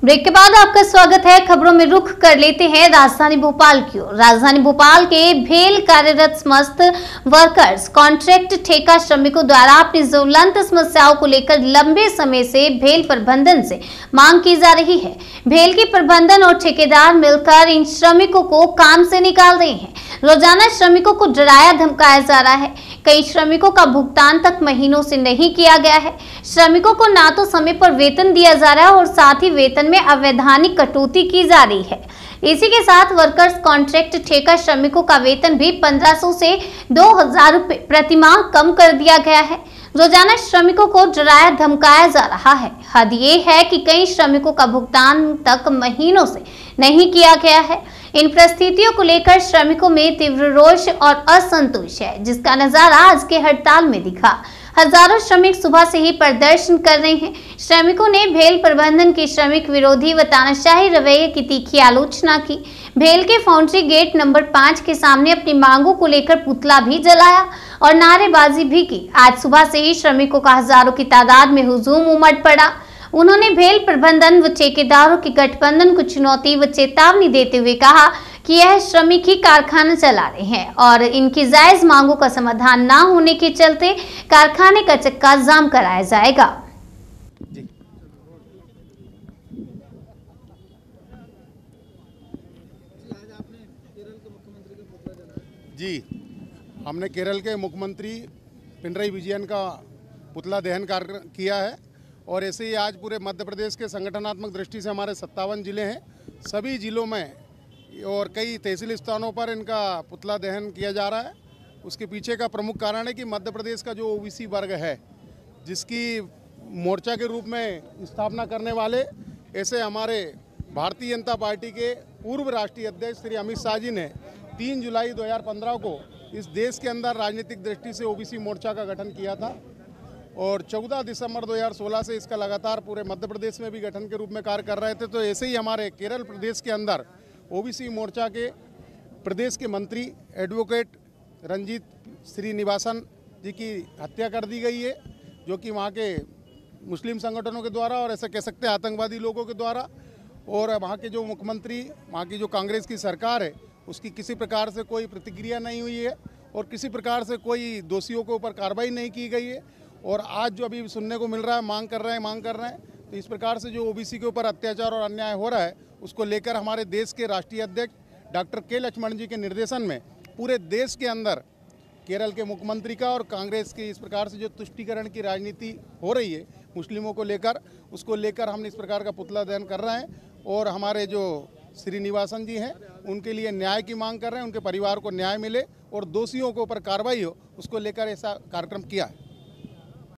Break के बाद आपका स्वागत है। खबरों में रुख कर लेते हैं राजधानी भोपाल की ओर। राजधानी भोपाल के भेल कार्यरत समस्त वर्कर्स कॉन्ट्रैक्ट ठेका श्रमिकों द्वारा अपनी ज्वलंत समस्याओं को लेकर लंबे समय से भेल प्रबंधन से मांग की जा रही है। भेल की प्रबंधन और ठेकेदार मिलकर इन श्रमिकों को काम से निकाल रहे हैं। रोजाना श्रमिकों को डराया धमकाया जा रहा है। कई श्रमिकों का भुगतान तक महीनों से नहीं किया गया है। श्रमिकों को ना तो समय पर वेतन दिया जा रहा है और साथ ही वेतन में अवैधानिक कटौती की जा रही है। इसी के साथ वर्कर्स कॉन्ट्रैक्ट ठेका श्रमिकों का वेतन भी 1500 से 2000 रुपए प्रतिमाह कम कर दिया गया है। रोजाना श्रमिकों को डराया धमकाया जा रहा है। हद ये है कि कई श्रमिकों का भुगतान तक महीनों से नहीं किया गया है। इन परिस्थितियों को लेकर श्रमिकों में तीव्र रोष और असंतोष है, जिसका नजारा आज के हड़ताल में दिखा। हजारों श्रमिक सुबह से ही प्रदर्शन कर रहे हैं। श्रमिकों ने भेल प्रबंधन के श्रमिक विरोधी व तानाशाही रवैये की तीखी आलोचना की। भेल के फाउंड्री गेट नंबर 5 के सामने अपनी मांगों को लेकर पुतला भी जलाया और नारेबाजी भी की। आज सुबह से ही श्रमिकों का हजारों की तादाद में हुजूम उमड़ पड़ा। उन्होंने भेल प्रबंधन व ठेकेदारों के गठबंधन को चुनौती व चेतावनी देते हुए कहा कि यह श्रमिक ही कारखाना चला रहे हैं और इनकी जायज मांगों का समाधान न होने के चलते कारखाने का चक्का जाम कराया जाएगा। जी, हमने केरल के मुख्यमंत्री पिनराई विजयन का पुतला दहन कार्य किया है और ऐसे ही आज पूरे मध्य प्रदेश के संगठनात्मक दृष्टि से हमारे 57 जिले हैं। सभी जिलों में और कई तहसील स्थानों पर इनका पुतला दहन किया जा रहा है। उसके पीछे का प्रमुख कारण है कि मध्य प्रदेश का जो ओबीसी वर्ग है, जिसकी मोर्चा के रूप में स्थापना करने वाले ऐसे हमारे भारतीय जनता पार्टी के पूर्व राष्ट्रीय अध्यक्ष श्री अमित शाह जी ने 3 जुलाई 2015 को इस देश के अंदर राजनीतिक दृष्टि से ओबीसी मोर्चा का गठन किया था और 14 दिसंबर 2016 से इसका लगातार पूरे मध्य प्रदेश में भी गठन के रूप में कार्य कर रहे थे। तो ऐसे ही हमारे केरल प्रदेश के अंदर ओबीसी मोर्चा के प्रदेश के मंत्री एडवोकेट रंजीत श्रीनिवासन जी की हत्या कर दी गई है, जो कि वहाँ के मुस्लिम संगठनों के द्वारा और ऐसा कह सकते हैं आतंकवादी लोगों के द्वारा। और वहाँ के जो मुख्यमंत्री, वहाँ की जो कांग्रेस की सरकार है, उसकी किसी प्रकार से कोई प्रतिक्रिया नहीं हुई है और किसी प्रकार से कोई दोषियों के ऊपर कार्रवाई नहीं की गई है। और आज जो अभी सुनने को मिल रहा है, मांग कर रहे हैं, तो इस प्रकार से जो ओबीसी के ऊपर अत्याचार और अन्याय हो रहा है, उसको लेकर हमारे देश के राष्ट्रीय अध्यक्ष डॉक्टर के लक्ष्मण जी के निर्देशन में पूरे देश के अंदर केरल के मुख्यमंत्री का और कांग्रेस की इस प्रकार से जो तुष्टीकरण की राजनीति हो रही है मुस्लिमों को लेकर, उसको लेकर हम इस प्रकार का पुतला दहन कर रहे हैं। और हमारे जो श्रीनिवासन जी हैं, उनके लिए न्याय की मांग कर रहे हैं, उनके परिवार को न्याय मिले और दोषियों के ऊपर कार्रवाई हो, उसको लेकर ऐसा कार्यक्रम किया है।